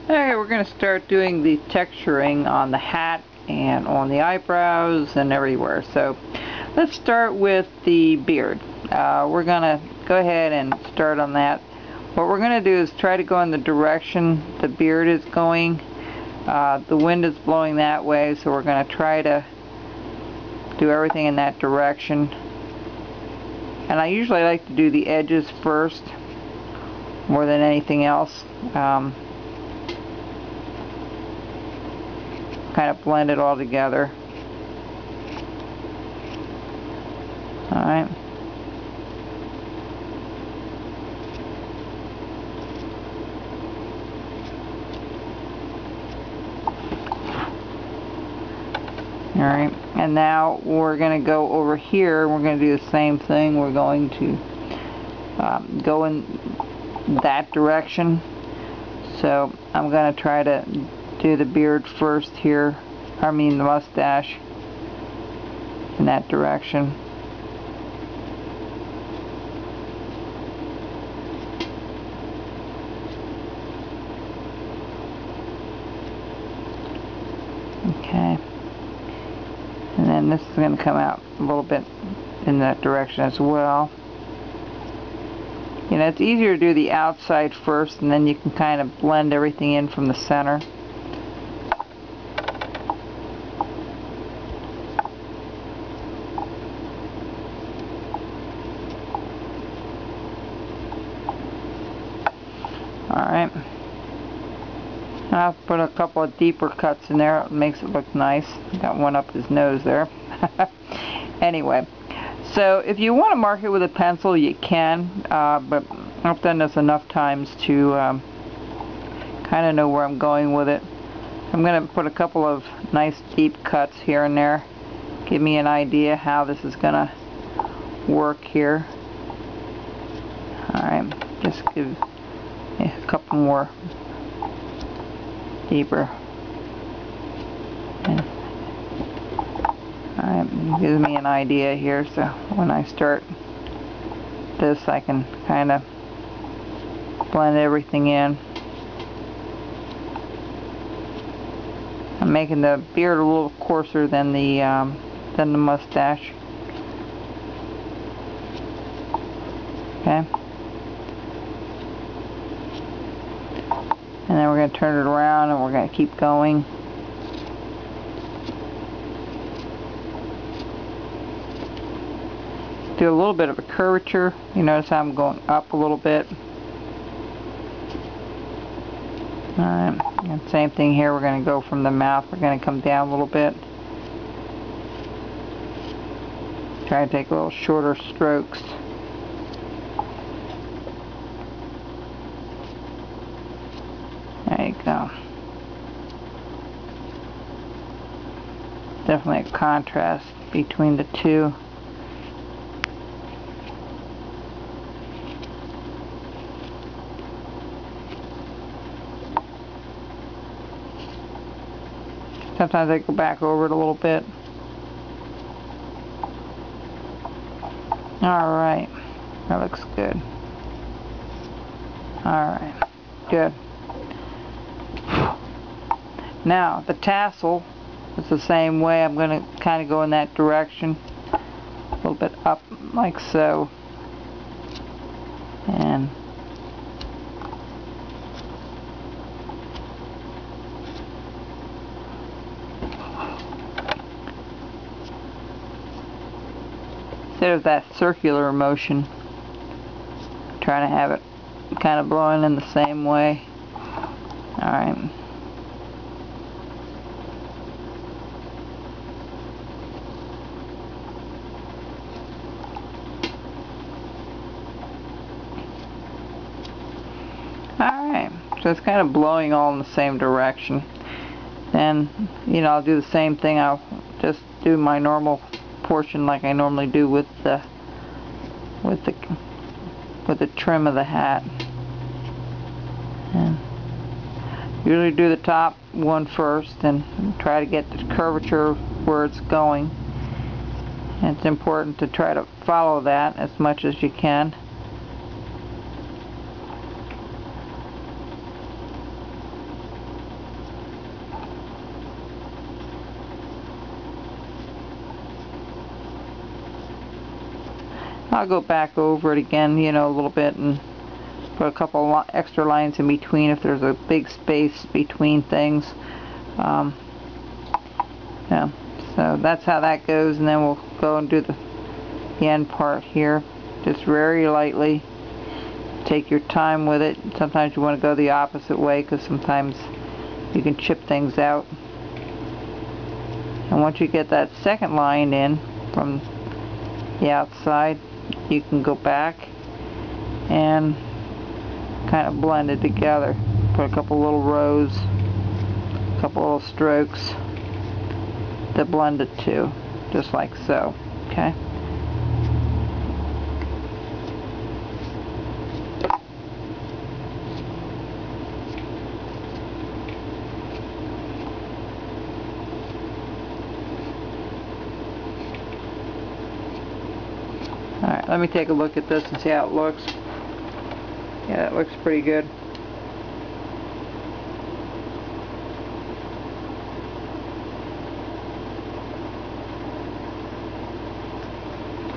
Okay, we're going to start doing the texturing on the hat and on the eyebrows and everywhere. So let's start with the beard. We're going to go ahead and start on that. What we're going to do is try to go in the direction the beard is going. The wind is blowing that way, so we're going to try to do everything in that direction. And I usually like to do the edges first more than anything else. Kind of blend it all together. Alright. Alright, and now we're going to go over here. We're going to do the same thing. We're going to go in that direction. So I'm going to try to do the beard first here. I mean the mustache in that direction. Okay. And then this is going to come out a little bit in that direction as well. You know, it's easier to do the outside first, and then you can kind of blend everything in from the center. Alright. I'll put a couple of deeper cuts in there. It makes it look nice. Got one up his nose there. Anyway, so if you want to mark it with a pencil, you can, but I've done this enough times to kind of know where I'm going with it. I'm going to put a couple of nice deep cuts here and there. Give me an idea how this is going to work here. Alright, just give a couple more deeper. Alright, gives me an idea here, so when I start this I can kind of blend everything in. I'm making the beard a little coarser than the mustache. Okay. And then we're going to turn it around and we're going to keep going. Do a little bit of a curvature. You notice how I'm going up a little bit. Alright, and same thing here. We're going to go from the mouth. We're going to come down a little bit. Try to take a little shorter strokes. There you go. Definitely a contrast between the two. Sometimes I go back over it a little bit. Alright, that looks good. Alright, good. Now, the tassel is the same way. I'm going to kind of go in that direction. A little bit up, like so. And instead of that circular motion, I'm trying to have it kind of blowing in the same way. Alright. Alright, so it's kind of blowing all in the same direction. Then, you know, I'll do the same thing. I'll just do my normal portion like I normally do with the trim of the hat. And usually do the top one first and try to get the curvature where it's going. And it's important to try to follow that as much as you can. I'll go back over it again, you know, a little bit, and put a couple extra lines in between if there's a big space between things. Yeah, so that's how that goes, and then we'll go and do the end part here, just very lightly. Take your time with it. Sometimes you want to go the opposite way because sometimes you can chip things out. And once you get that second line in from the outside, you can go back and kind of blend it together. Put a couple little rows, a couple little strokes to blend it to, just like so. Okay. Alright, let me take a look at this and see how it looks. Yeah, it looks pretty good.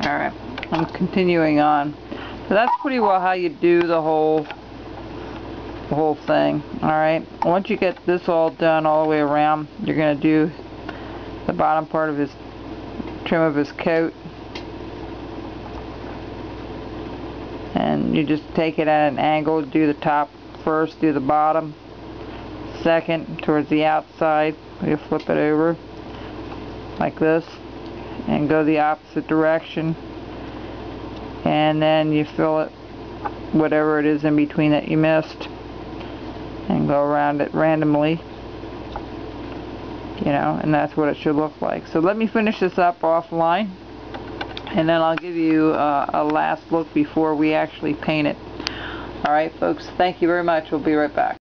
Alright, I'm continuing on. So that's pretty well how you do the whole thing. Alright, once you get this all done all the way around, you're going to do the bottom part of his trim of his coat. And you just take it at an angle, do the top first, do the bottom second towards the outside. You flip it over like this and go the opposite direction, and then you fill it whatever it is in between that you missed and go around it randomly, you know, and that's what it should look like. So let me finish this up offline, and then I'll give you a last look before we actually paint it. Alright folks, thank you very much. We'll be right back.